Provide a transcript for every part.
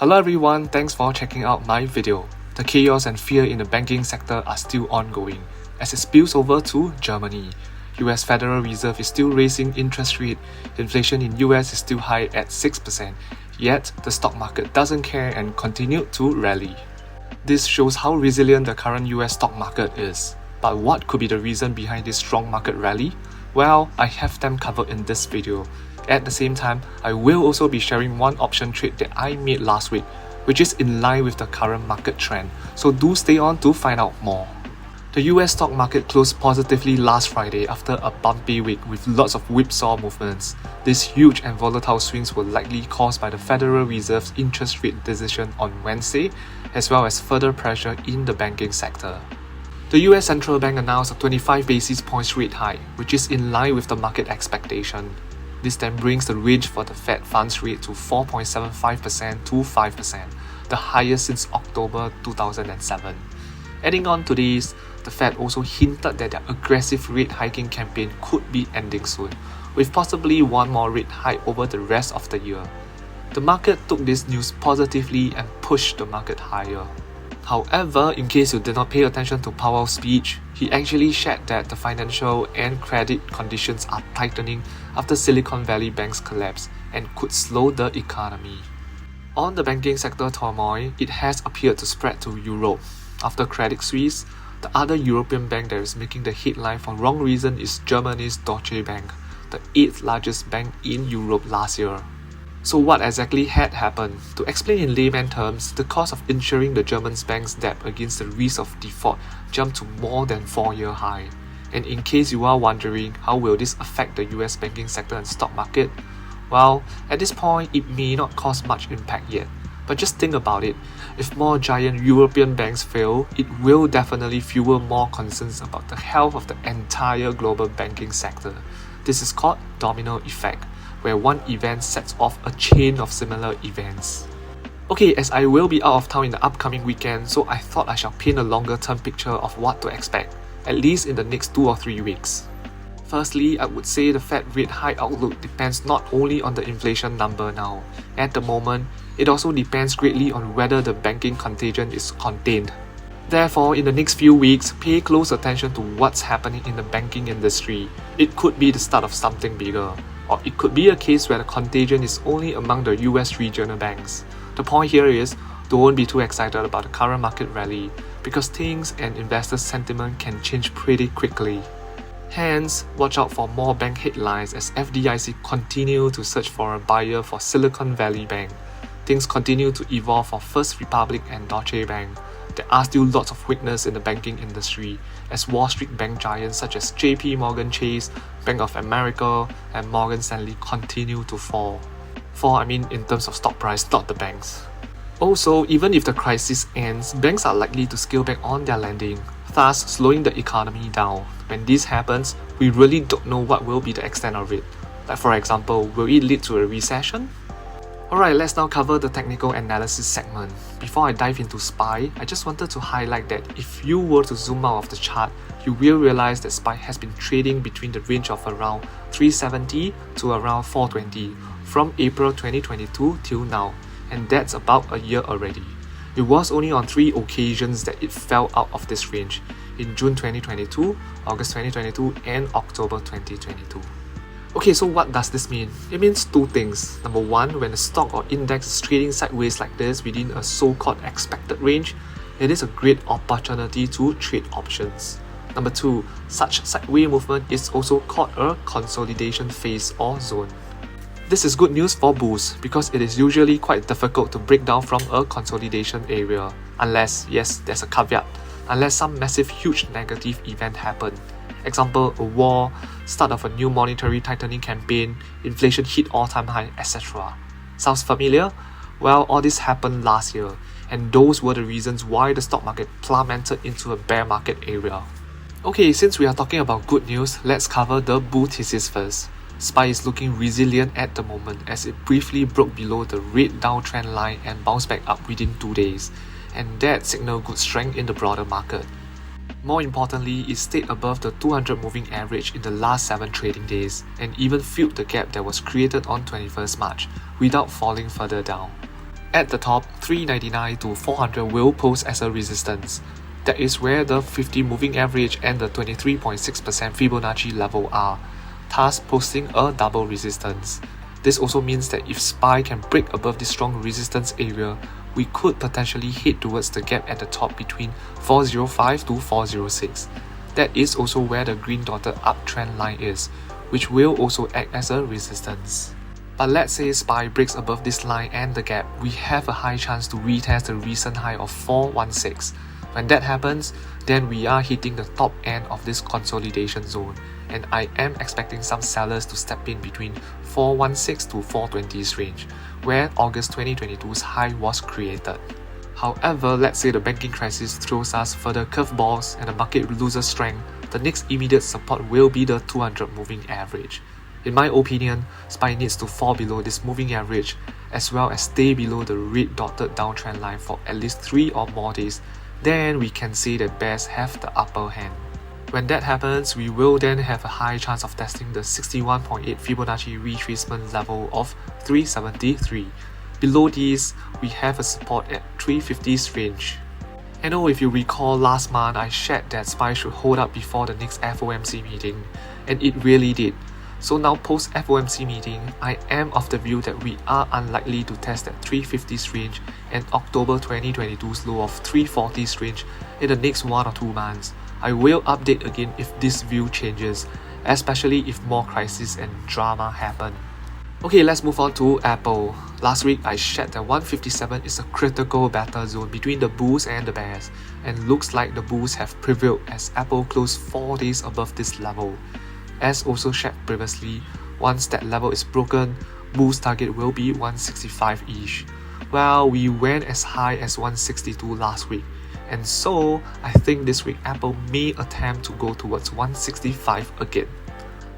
Hello everyone, thanks for checking out my video. The chaos and fear in the banking sector are still ongoing as it spills over to Germany. US Federal Reserve is still raising interest rate, inflation in US is still high at 6%, yet the stock market doesn't care and continued to rally. This shows how resilient the current US stock market is. But what could be the reason behind this strong market rally? Well, I have them covered in this video. At the same time, I will also be sharing one option trade that I made last week, which is in line with the current market trend, so do stay on to find out more. The US stock market closed positively last Friday after a bumpy week with lots of whipsaw movements. These huge and volatile swings were likely caused by the Federal Reserve's interest rate decision on Wednesday, as well as further pressure in the banking sector. The US Central Bank announced a 25 basis points rate hike, which is in line with the market expectation. This then brings the range for the Fed funds rate to 4.75% to 5%, the highest since October 2007. Adding on to this, the Fed also hinted that their aggressive rate hiking campaign could be ending soon, with possibly one more rate hike over the rest of the year. The market took this news positively and pushed the market higher. However, in case you did not pay attention to Powell's speech, he actually shared that the financial and credit conditions are tightening after Silicon Valley Bank's collapse and could slow the economy. On the banking sector turmoil, it has appeared to spread to Europe. After Credit Suisse, the other European bank that is making the headline for wrong reason is Germany's Deutsche Bank, the 8th largest bank in Europe last year. So what exactly had happened? To explain in layman terms, the cost of insuring the German bank's debt against the risk of default jumped to more than 4-year high. And in case you are wondering how will this affect the US banking sector and stock market? Well, at this point it may not cause much impact yet. But just think about it, if more giant European banks fail, it will definitely fuel more concerns about the health of the entire global banking sector. This is called domino effect, where one event sets off a chain of similar events. Okay, as I will be out of town in the upcoming weekend, so I thought I shall paint a longer term picture of what to expect, at least in the next 2 or 3 weeks. Firstly, I would say the Fed rate hike outlook depends not only on the inflation number now. At the moment, it also depends greatly on whether the banking contagion is contained. Therefore, in the next few weeks, pay close attention to what's happening in the banking industry. It could be the start of something bigger. Or it could be a case where the contagion is only among the US regional banks. The point here is, don't be too excited about the current market rally, because things and investor sentiment can change pretty quickly. Hence, watch out for more bank headlines as FDIC continue to search for a buyer for Silicon Valley Bank. Things continue to evolve for First Republic and Deutsche Bank. There are still lots of weakness in the banking industry as Wall Street bank giants such as JP Morgan Chase, Bank of America, and Morgan Stanley continue to fall. Fall, I mean in terms of stock price, not the banks. Also, even if the crisis ends, banks are likely to scale back on their lending, thus slowing the economy down. When this happens, we really don't know what will be the extent of it. Like for example, will it lead to a recession? Alright, let's now cover the technical analysis segment. Before I dive into SPY, I just wanted to highlight that if you were to zoom out of the chart, you will realize that SPY has been trading between the range of around 370 to around 420 from April 2022 till now, and that's about a year already. It was only on 3 occasions that it fell out of this range, in June 2022, August 2022, and October 2022. Okay, so what does this mean? It means 2 things. Number 1, when a stock or index is trading sideways like this within a so-called expected range, it is a great opportunity to trade options. Number 2, such sideways movement is also called a consolidation phase or zone. This is good news for bulls because it is usually quite difficult to break down from a consolidation area, unless, yes, there's a caveat, unless some massive huge negative event happen. Example, a war, start of a new monetary tightening campaign, inflation hit all-time high, etc. Sounds familiar? Well, all this happened last year, and those were the reasons why the stock market plummeted into a bear market area. Okay, since we are talking about good news, let's cover the bull thesis first. SPY is looking resilient at the moment as it briefly broke below the red downtrend line and bounced back up within 2 days, and that signaled good strength in the broader market. More importantly, it stayed above the 200 moving average in the last 7 trading days and even filled the gap that was created on 21st March without falling further down. At the top, 399 to 400 will pose as a resistance. That is where the 50 moving average and the 23.6% Fibonacci level are, thus posting a double resistance. This also means that if SPY can break above this strong resistance area, we could potentially head towards the gap at the top between 405 to 406. That is also where the green dotted uptrend line is, which will also act as a resistance. But let's say SPY breaks above this line and the gap, we have a high chance to retest the recent high of 416. When that happens, then we are hitting the top end of this consolidation zone, and I am expecting some sellers to step in between 416 to 420's range, where August 2022's high was created. However, let's say the banking crisis throws us further curveballs and the market loses strength, the next immediate support will be the 200 moving average. In my opinion, SPY needs to fall below this moving average as well as stay below the red dotted downtrend line for at least 3 or more days. Then we can say that bears have the upper hand. When that happens, we will then have a high chance of testing the 61.8 Fibonacci retracement level of 373. Below these, we have a support at 350's range. And if you recall last month, I shared that SPY should hold up before the next FOMC meeting, and it really did. So now post FOMC meeting, I am of the view that we are unlikely to test that 350's range and October 2022's low of 340's range in the next 1 or 2 months. I will update again if this view changes, especially if more crises and drama happen. Okay, let's move on to Apple. Last week I shared that 157 is a critical battle zone between the bulls and the bears, and looks like the bulls have prevailed as Apple closed 4 days above this level. As also shared previously, once that level is broken, bulls target will be 165-ish. Well, we went as high as 162 last week, and so I think this week Apple may attempt to go towards 165 again.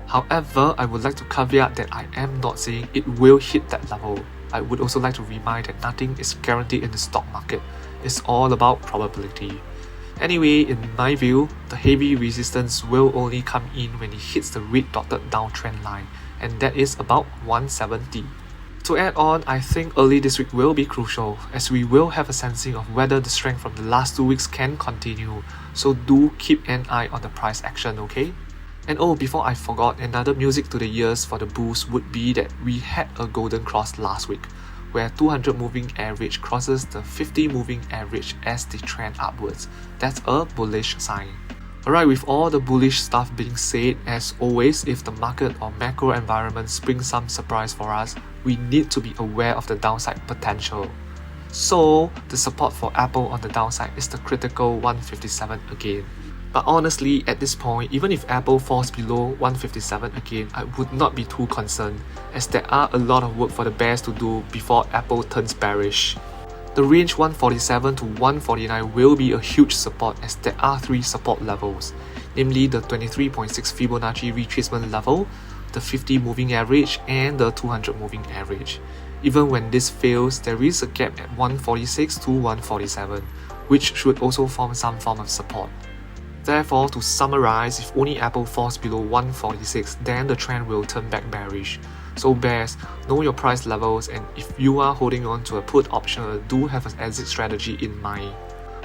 However, I would like to caveat that I am not saying it will hit that level. I would also like to remind that nothing is guaranteed in the stock market. It's all about probability. Anyway, in my view, the heavy resistance will only come in when it hits the red dotted downtrend line, and that is about 170. To add on, I think early this week will be crucial, as we will have a sensing of whether the strength from the last 2 weeks can continue, so do keep an eye on the price action, okay? And before I forgot, another music to the ears for the bulls would be that we had a golden cross last week, where 200 moving average crosses the 50 moving average as they trend upwards. That's a bullish sign. Alright, with all the bullish stuff being said, as always, if the market or macro environment brings some surprise for us, we need to be aware of the downside potential. So, the support for Apple on the downside is the critical 157 again. But honestly, at this point, even if Apple falls below 157 again, I would not be too concerned, as there are a lot of work for the bears to do before Apple turns bearish. The range 147 to 149 will be a huge support, as there are 3 support levels, namely the 23.6 Fibonacci retracement level, the 50 moving average, and the 200 moving average. Even when this fails, there is a gap at 146 to 147, which should also form some form of support. Therefore, to summarize, if only Apple falls below 146, then the trend will turn back bearish. So bears, know your price levels, and if you are holding on to a put option, do have an exit strategy in mind.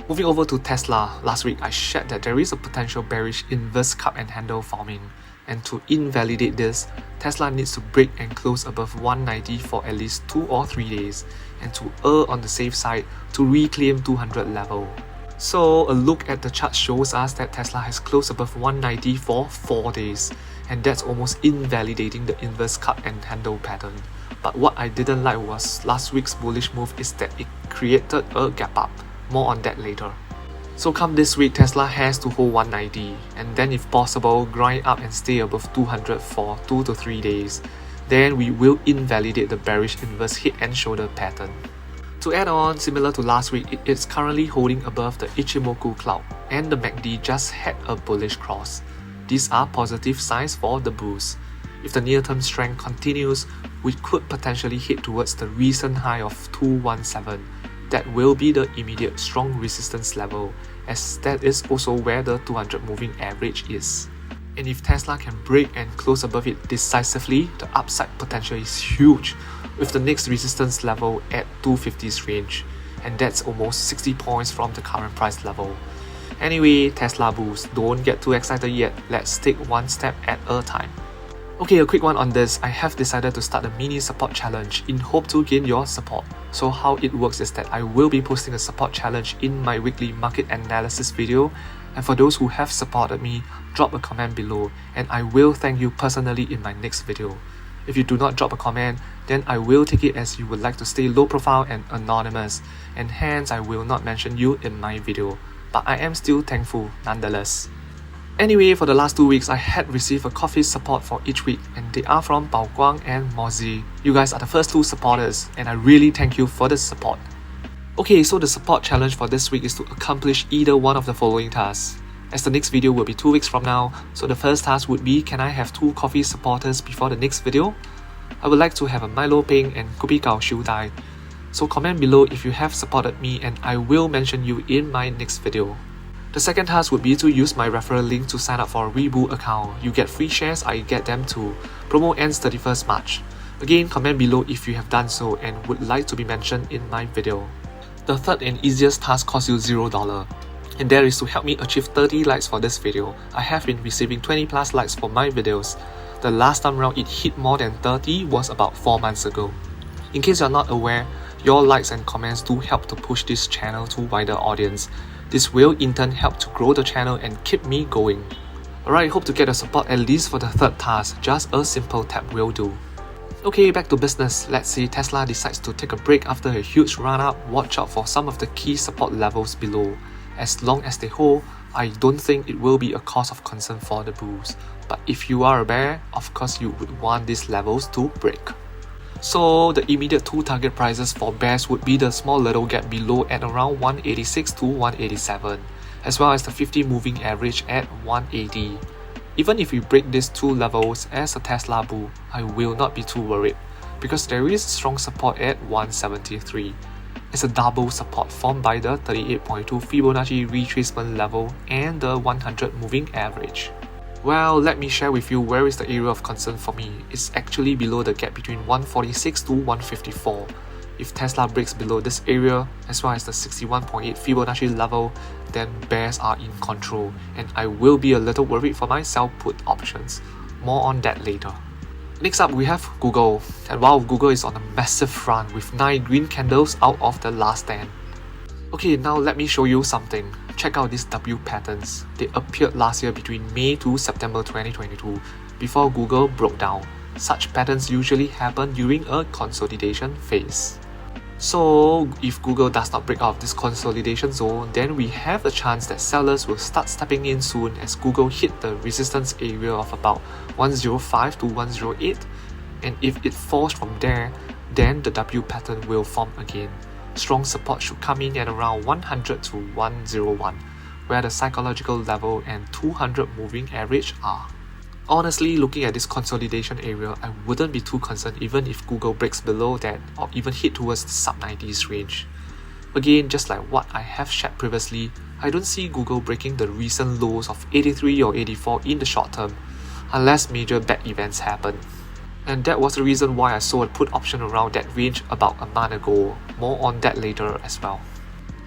Moving over to Tesla, last week I shared that there is a potential bearish inverse cup and handle forming. And to invalidate this, Tesla needs to break and close above 190 for at least 2 or 3 days, and to err on the safe side to reclaim 200 level. So a look at the chart shows us that Tesla has closed above 190 for 4 days, and that's almost invalidating the inverse cup and handle pattern. But what I didn't like was last week's bullish move is that it created a gap up. More on that later. So come this week, Tesla has to hold 190, and then if possible, grind up and stay above 200 for 2 to 3 days. Then we will invalidate the bearish inverse head and shoulder pattern. To add on, similar to last week, it is currently holding above the Ichimoku cloud, and the MACD just had a bullish cross. These are positive signs for the bulls. If the near-term strength continues, we could potentially hit towards the recent high of 217. That will be the immediate strong resistance level, as that is also where the 200 moving average is. And if Tesla can break and close above it decisively, the upside potential is huge. with the next resistance level at 250's range, and that's almost 60 points from the current price level. Anyway, Tesla bulls, don't get too excited yet, let's take one step at a time. Okay, a quick one on this. I have decided to start a mini support challenge in hope to gain your support. So how it works is that I will be posting a support challenge in my weekly market analysis video, and for those who have supported me, drop a comment below and I will thank you personally in my next video. If you do not drop a comment, then I will take it as you would like to stay low profile and anonymous, and hence I will not mention you in my video, but I am still thankful nonetheless. Anyway, for the last 2 weeks, I had received a coffee support for each week, and they are from Bao Guang and Mozi. You guys are the first 2 supporters, and I really thank you for the support. Okay, so the support challenge for this week is to accomplish either one of the following tasks. As the next video will be 2 weeks from now, so the first task would be, can I have 2 coffee supporters before the next video? I would like to have a Milo Peng and Kopi Gao Xiu Dai. So comment below if you have supported me and I will mention you in my next video. The second task would be to use my referral link to sign up for a Weibo account. You get free shares, I get them too. Promo ends 31st March. Again, comment below if you have done so and would like to be mentioned in my video. The third and easiest task costs you $0, and that is to help me achieve 30 likes for this video. I have been receiving 20 plus likes for my videos. The last time round it hit more than 30 was about 4 months ago. In case you're not aware, your likes and comments do help to push this channel to wider audience. This will in turn help to grow the channel and keep me going. Alright, hope to get your support at least for the third task, just a simple tap will do. Okay, back to business. Let's say Tesla decides to take a break after a huge run up. Watch out for some of the key support levels below. As long as they hold, I don't think it will be a cause of concern for the bulls. But if you are a bear, of course you would want these levels to break. So the immediate 2 target prices for bears would be the small little gap below at around 186 to 187, as well as the 50 moving average at 180. Even if we break these 2 levels as a Tesla bull, I will not be too worried, because there is strong support at 173. It's a double support formed by the 38.2 Fibonacci retracement level and the 100 moving average. Well, let me share with you where is the area of concern for me. It's actually below the gap between 146 to 154. If Tesla breaks below this area, as well as the 61.8 Fibonacci level, then bears are in control, and I will be a little worried for my sell put options. More on that later. Next up, we have Google. And wow, Google is on a massive run with 9 green candles out of the last 10. Okay, now let me show you something. Check out these W patterns. They appeared last year between May to September 2022, before Google broke down. Such patterns usually happen during a consolidation phase. So, if Google does not break out of this consolidation zone, then we have a chance that sellers will start stepping in soon as Google hit the resistance area of about 105 to 108. And if it falls from there, then the W pattern will form again. Strong support should come in at around 100 to 101, where the psychological level and 200 moving average are. Honestly, looking at this consolidation area, I wouldn't be too concerned even if Google breaks below that or even hit towards the sub-90s range. Again, just like what I have shared previously, I don't see Google breaking the recent lows of 83 or 84 in the short term, unless major bad events happen. And that was the reason why I sold a put option around that range about a month ago. More on that later as well.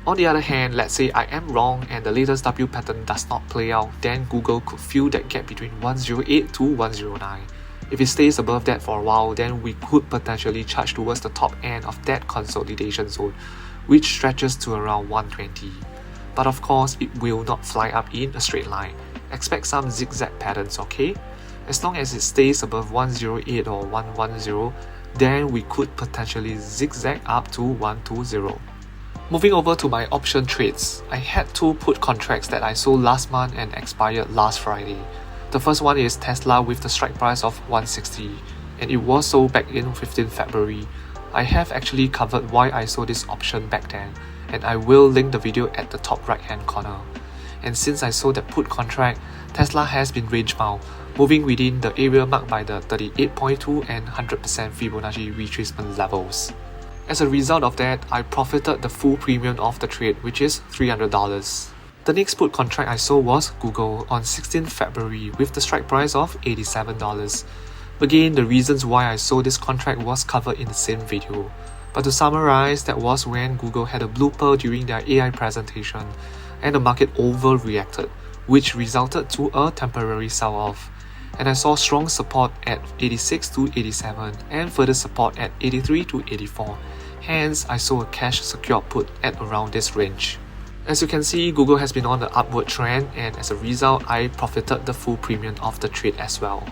On the other hand, let's say I am wrong and the latest W pattern does not play out, then Google could fill that gap between 108 to 109. If it stays above that for a while, then we could potentially charge towards the top end of that consolidation zone, which stretches to around 120. But of course, it will not fly up in a straight line. Expect some zigzag patterns, okay? As long as it stays above 108 or 110, then we could potentially zigzag up to 120. Moving over to my option trades, I had 2 put contracts that I sold last month and expired last Friday. The first one is Tesla with the strike price of 160, and it was sold back in 15 February. I have actually covered why I sold this option back then, and I will link the video at the top right hand corner. And since I sold that put contract, Tesla has been range bound, moving within the area marked by the 38.2 and 100% Fibonacci retracement levels. As a result of that, I profited the full premium of the trade, which is $300. The next put contract I sold was Google on 16 February with the strike price of $87. Again, the reasons why I sold this contract was covered in the same video. But to summarize, that was when Google had a blooper during their AI presentation and the market overreacted, which resulted to a temporary sell-off. And I saw strong support at 86 to 87 and further support at 83 to 84. Hence, I saw a cash secured put at around this range. As you can see, Google has been on the upward trend, and as a result, I profited the full premium of the trade as well.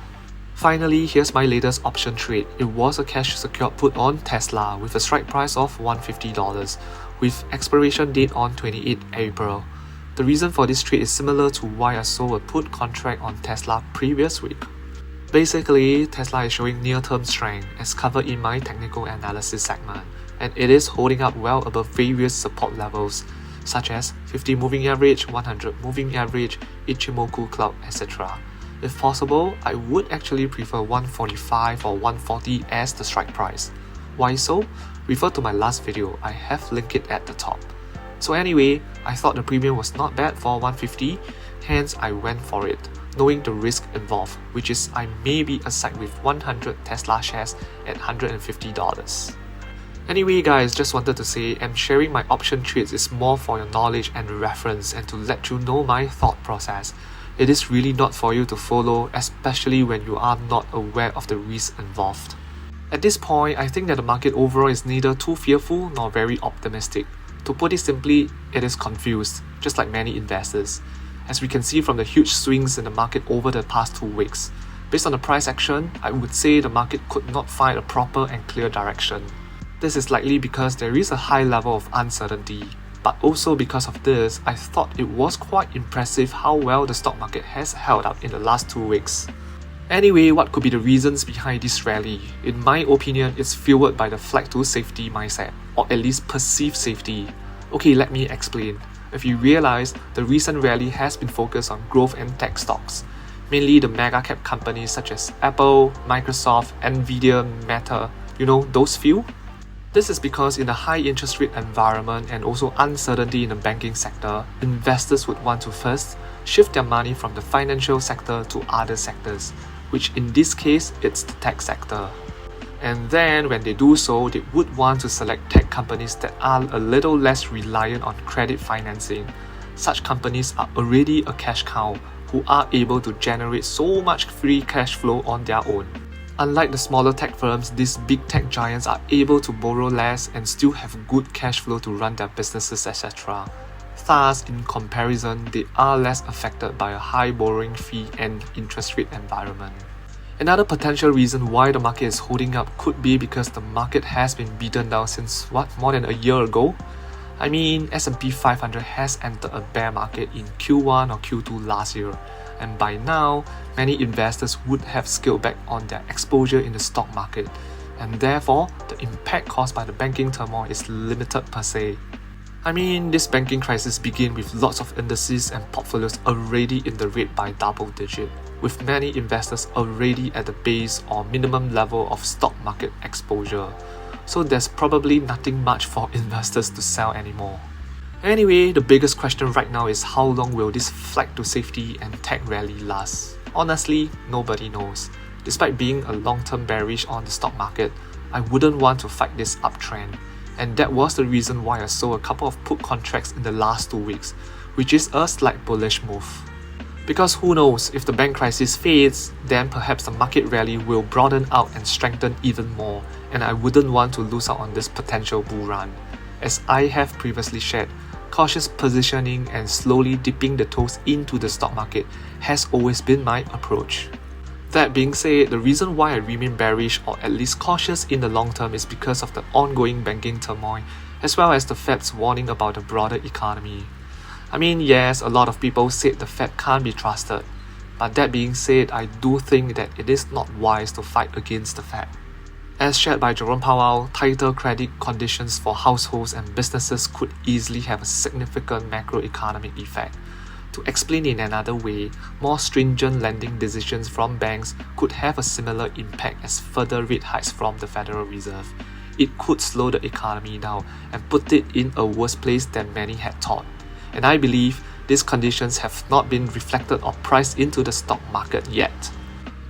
Finally, here's my latest option trade. It was a cash secured put on Tesla with a strike price of $150 with expiration date on 28 April. The reason for this trade is similar to why I sold a put contract on Tesla previous week. Basically, Tesla is showing near-term strength as covered in my technical analysis segment, and it is holding up well above various support levels such as 50 moving average, 100 moving average, Ichimoku cloud, etc. If possible, I would actually prefer 145 or 140 as the strike price. Why so? Refer to my last video, I have linked it at the top. So anyway, I thought the premium was not bad for 150, hence I went for it, knowing the risk involved, which is I may be aside with 100 Tesla shares at $150. Anyway guys, just wanted to say, and sharing my option trades is more for your knowledge and reference and to let you know my thought process. It is really not for you to follow, especially when you are not aware of the risk involved. At this point, I think that the market overall is neither too fearful nor very optimistic. To put it simply, it is confused, just like many investors. As we can see from the huge swings in the market over the past 2 weeks. Based on the price action, I would say the market could not find a proper and clear direction. This is likely because there is a high level of uncertainty. But also because of this, I thought it was quite impressive how well the stock market has held up in the last 2 weeks. Anyway, what could be the reasons behind this rally? In my opinion, it's fueled by the flight to safety mindset, or at least perceived safety. Okay, let me explain. If you realize, the recent rally has been focused on growth and tech stocks, mainly the mega cap companies such as Apple, Microsoft, Nvidia, Meta, those few? This is because in a high interest rate environment and also uncertainty in the banking sector, investors would want to first shift their money from the financial sector to other sectors, which in this case, it's the tech sector. And then when they do so, they would want to select tech companies that are a little less reliant on credit financing. Such companies are already a cash cow who are able to generate so much free cash flow on their own. Unlike the smaller tech firms, these big tech giants are able to borrow less and still have good cash flow to run their businesses, etc. Thus, in comparison, they are less affected by a high borrowing fee and interest rate environment. Another potential reason why the market is holding up could be because the market has been beaten down since more than a year ago? I mean, S&P 500 has entered a bear market in Q1 or Q2 last year, and by now, many investors would have scaled back on their exposure in the stock market, and therefore, the impact caused by the banking turmoil is limited per se. I mean, this banking crisis began with lots of indices and portfolios already in the red by double digit, with many investors already at the base or minimum level of stock market exposure. So there's probably nothing much for investors to sell anymore. Anyway, the biggest question right now is how long will this flight to safety and tech rally last? Honestly, nobody knows. Despite being a long-term bearish on the stock market, I wouldn't want to fight this uptrend. And that was the reason why I sold a couple of put contracts in the last 2 weeks, which is a slight bullish move. Because who knows, if the bank crisis fades, then perhaps the market rally will broaden out and strengthen even more, and I wouldn't want to lose out on this potential bull run. As I have previously shared, cautious positioning and slowly dipping the toes into the stock market has always been my approach. That being said, the reason why I remain bearish or at least cautious in the long term is because of the ongoing banking turmoil, as well as the Fed's warning about the broader economy. I mean, yes, a lot of people said the Fed can't be trusted, but that being said, I do think that it is not wise to fight against the Fed. As shared by Jerome Powell, tighter credit conditions for households and businesses could easily have a significant macroeconomic effect. To explain in another way, more stringent lending decisions from banks could have a similar impact as further rate hikes from the Federal Reserve. It could slow the economy down and put it in a worse place than many had thought. And I believe these conditions have not been reflected or priced into the stock market yet.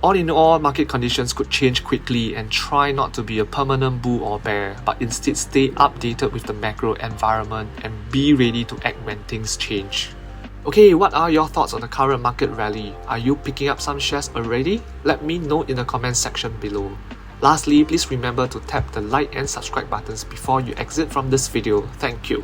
All in all, market conditions could change quickly, and try not to be a permanent bull or bear, but instead stay updated with the macro environment and be ready to act when things change. Okay, what are your thoughts on the current market rally? Are you picking up some shares already? Let me know in the comment section below. Lastly, please remember to tap the like and subscribe buttons before you exit from this video. Thank you.